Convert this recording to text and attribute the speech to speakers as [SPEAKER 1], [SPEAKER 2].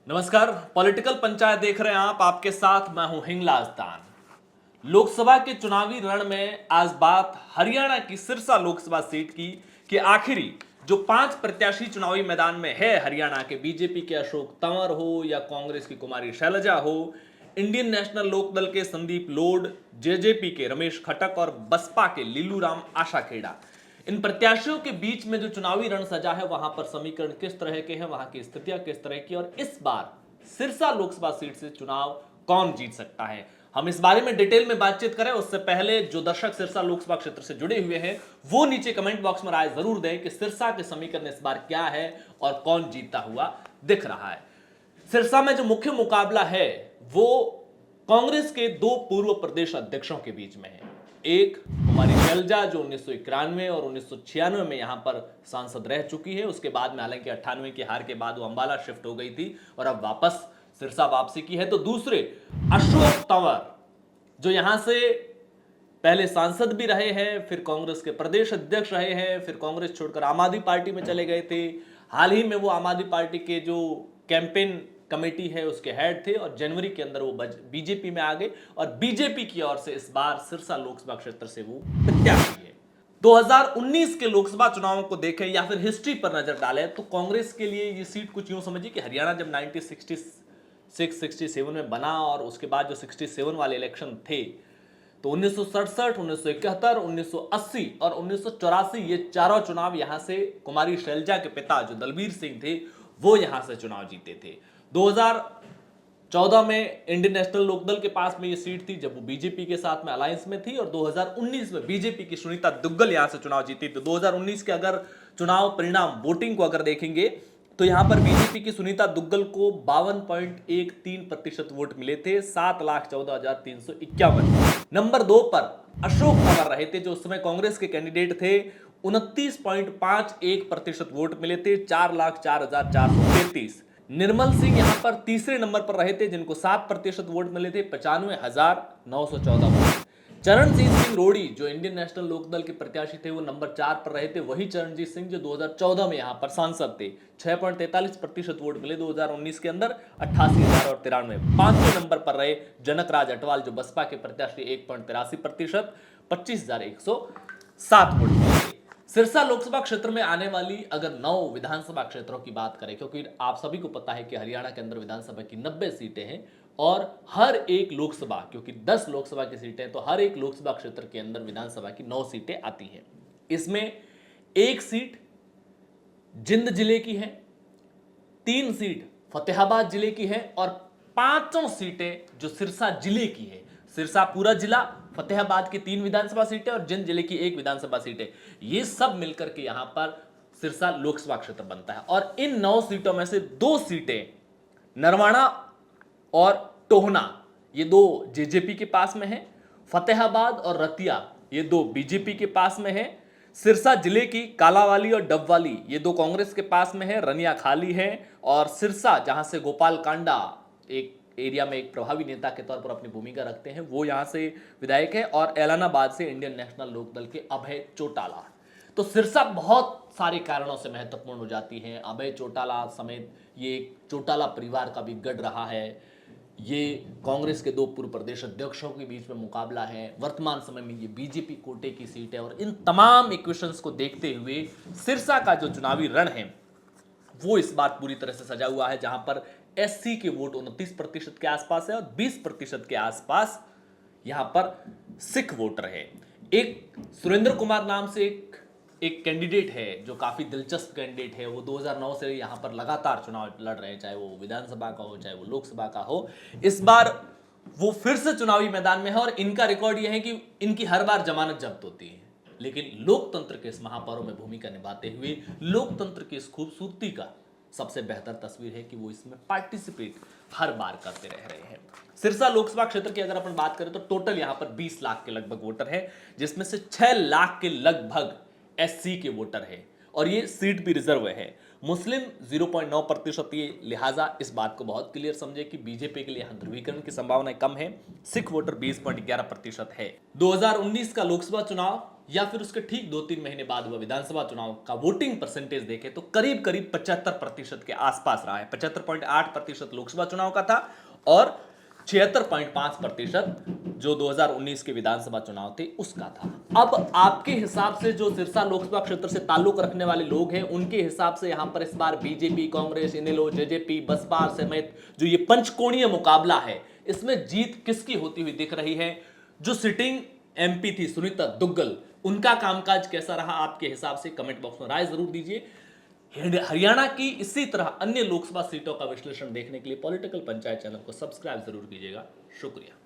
[SPEAKER 1] नमस्कार। पॉलिटिकल पंचायत देख रहे हैं आप, आपके साथ मैं हूं हिंगलाज दान। लोकसभा के चुनावी रण में आज बात हरियाणा की सिरसा लोकसभा सीट की कि आखिरी जो 5 प्रत्याशी चुनावी मैदान में है हरियाणा के, बीजेपी के अशोक तंवर हो या कांग्रेस की कुमारी शैलजा हो, इंडियन नेशनल लोकदल के संदीप लोड, जेजेपी के रमेश खटक और बसपा के लीलू राम आशा खेड़ा, इन प्रत्याशियों के बीच में जो चुनावी रण सजा है वहां पर समीकरण किस तरह के हैं, वहां की स्थितियां किस तरह की, और इस बार सिरसा लोकसभा सीट से चुनाव कौन जीत सकता है, हम इस बारे में डिटेल में बातचीत करें। उससे पहले जो दर्शक सिरसा लोकसभा क्षेत्र से जुड़े हुए हैं वो नीचे कमेंट बॉक्स में राय जरूर दें कि सिरसा के समीकरण इस बार क्या है और कौन जीतता हुआ दिख रहा है। सिरसा में जो मुख्य मुकाबला है वो कांग्रेस के 2 पूर्व प्रदेश अध्यक्षों के बीच में है। एक कुमारी शैलजा जो 1991 और 1996 में यहां पर सांसद रह चुकी है, उसके बाद में हालांकि 98 की हार के बाद वो अंबाला शिफ्ट हो गई थी और अब वापस सिरसा वापसी की है। तो दूसरे अशोक तंवर जो यहां से पहले सांसद भी रहे हैं, फिर कांग्रेस के प्रदेश अध्यक्ष रहे हैं, फिर कांग्रेस छोड़कर आम आदमी पार्टी में चले गए थे। हाल ही में वो आम आदमी पार्टी के जो कैंपेन कमेटी है उसके हेड थे और जनवरी के अंदर वो बीजेपी में आ गए और बीजेपी की ओर से इस बार सिरसा लोकसभा क्षेत्र से वो प्रत्याशी है। 2019 के लोकसभा चुनावों को देखें या फिर हिस्ट्री पर नजर डालें तो कांग्रेस के लिए ये सीट कुछ यूं समझिए कि हरियाणा जब 1966-67 में बना और उसके बाद जो 67 वाले इलेक्शन थे तो 1967, 1971, 1980 और 1984 ये चारों चुनाव यहां से कुमारी शैलजा के पिता जो दलबीर सिंह थे वो यहां से चुनाव जीते थे। 2014 में इंडियन नेशनल लोकदल के पास में ये सीट थी जब वो बीजेपी के साथ में अलायंस में थी और 2019 में बीजेपी की सुनीता दुग्गल यहां से चुनाव जीती। तो 2019 के अगर चुनाव परिणाम वोटिंग को अगर देखेंगे तो यहां पर बीजेपी की सुनीता दुग्गल को 52.13% वोट मिले थे, 7,14,351। नंबर 2 पर अशोक तंवर रहे थे जो उस समय कांग्रेस के कैंडिडेट थे, 29.51% वोट मिले थे, 4,04,433। निर्मल सिंह यहां पर तीसरे नंबर पर रहे थे जिनको 7% वोट मिले थे, 95,914 वोट। चरणजीत सिंह रोड़ी जो इंडियन नेशनल लोकदल के प्रत्याशी थे वो नंबर 4 पर रहे थे, वही चरणजीत सिंह जो 2014 में यहां पर सांसद थे, 6.43% वोट मिले 2019 के अंदर, 88,093। 5वें नंबर पर रहे जनक राज अटवाल जो बसपा के प्रत्याशी, 1.83%, 25,107 वोट मिले थे। सिरसा लोकसभा क्षेत्र में आने वाली अगर 9 विधानसभा क्षेत्रों की बात करें, क्योंकि आप सभी को पता है कि हरियाणा के अंदर विधानसभा की 90 सीटें हैं और हर एक लोकसभा, क्योंकि 10 लोकसभा की सीटें तो हर एक लोकसभा क्षेत्र के अंदर विधानसभा की 9 सीटें आती हैं। इसमें एक सीट जिंद जिले की है, 3 सीट फतेहाबाद जिले की है और 5 सीटें जो सिरसा जिले की है। सिरसा पूरा जिला, फतेहाबाद की 3 विधानसभा सीटें और जिंद जिले की 1 विधानसभा सीटें, ये सब मिलकर के यहां पर सिरसा लोकसभा क्षेत्र बनता है। और इन 9 सीटों में से 2 सीटें नरवाना और टोहना ये 2 जेजेपी के पास में है, फतेहाबाद और रतिया ये 2 बीजेपी के पास में है, सिरसा जिले की कालावाली और डबवाली ये 2 कांग्रेस के पास में है, रनिया खाली है, और सिरसा जहां से गोपाल कांडा एक एरिया में एक प्रभावी नेता के तौर पर अपनी भूमिका रखते हैं वो यहां से विधायक है, और एलानाबाद से इंडियन नेशनल लोकदल के अभय चौटाला। तो सिरसा बहुत सारे कारणों से महत्वपूर्ण हो जाती है। अभय चौटाला समेत ये चौटाला परिवार का भी गढ़ रहा है। ये कांग्रेस के 2 पूर्व प्रदेश अध्यक्षों के बीच में मुकाबला है। वर्तमान समय में ये बीजेपी कोटे की सीट है और इन तमाम इक्वेशंस को देखते हुए सिरसा का जो चुनावी रण है वो इस बार पूरी तरह से सजा हुआ है, जहां पर एससी के वोट 29% के आसपास है और 20% के आसपास यहां पर सिख वोटर है। एक सुरेंद्र कुमार नाम से एक कैंडिडेट है जो काफी दिलचस्प कैंडिडेट है, वो 2009 से यहां पर लगातार चुनाव लड़ रहे हैं, चाहे वो विधानसभा का हो चाहे वो लोकसभा का हो। इस बार वो फिर से चुनावी मैदान में है और इनका रिकॉर्ड यह है कि इनकी हर बार जमानत जब्त होती है, लेकिन लोकतंत्र के इस महापर्व में भूमिका निभाते हुए लोकतंत्र की इस खूबसूरती का सबसे बेहतर तस्वीर है कि वो इसमें पार्टिसिपेट हर बार करते रह रहे हैं। सिरसा लोकसभा क्षेत्र की अगर अपन बात करें तो टोटल यहां पर 20 लाख के लगभग वोटर है, जिसमें से 6 लाख के लगभग एससी के वोटर है और ये सीट भी रिजर्व है। मुस्लिम 0.9% ये, लिहाजा इस बात को बहुत क्लियर समझे कि बीजेपी के लिए यहां ध्रुवीकरण की संभावनाएं कम है। सिख वोटर 20.11% है। 2019 का लोकसभा चुनाव या फिर उसके ठीक 2-3 महीने बाद हुआ विधानसभा चुनाव का वोटिंग परसेंटेज देखें तो करीब करीब 75% के आसपास रहा है। 75.8% लोकसभा चुनाव का था और 76.5% जो 2019 के विधानसभा चुनाव थे उसका था। अब आपके हिसाब से जो सिरसा लोकसभा क्षेत्र से ताल्लुक रखने वाले लोग हैं उनके हिसाब से यहां पर इस बार बीजेपी, कांग्रेस, इनेलो, जेजेपी, बसपा समेत जो ये पंचकोणीय मुकाबला है इसमें जीत किसकी होती हुई दिख रही है? जो सिटिंग एमपी थी सुनीता दुग्गल, उनका कामकाज कैसा रहा आपके हिसाब से? कमेंट बॉक्स में राय जरूर दीजिए। हरियाणा की इसी तरह अन्य लोकसभा सीटों का विश्लेषण देखने के लिए पॉलिटिकल पंचायत चैनल को सब्सक्राइब जरूर कीजिएगा। शुक्रिया।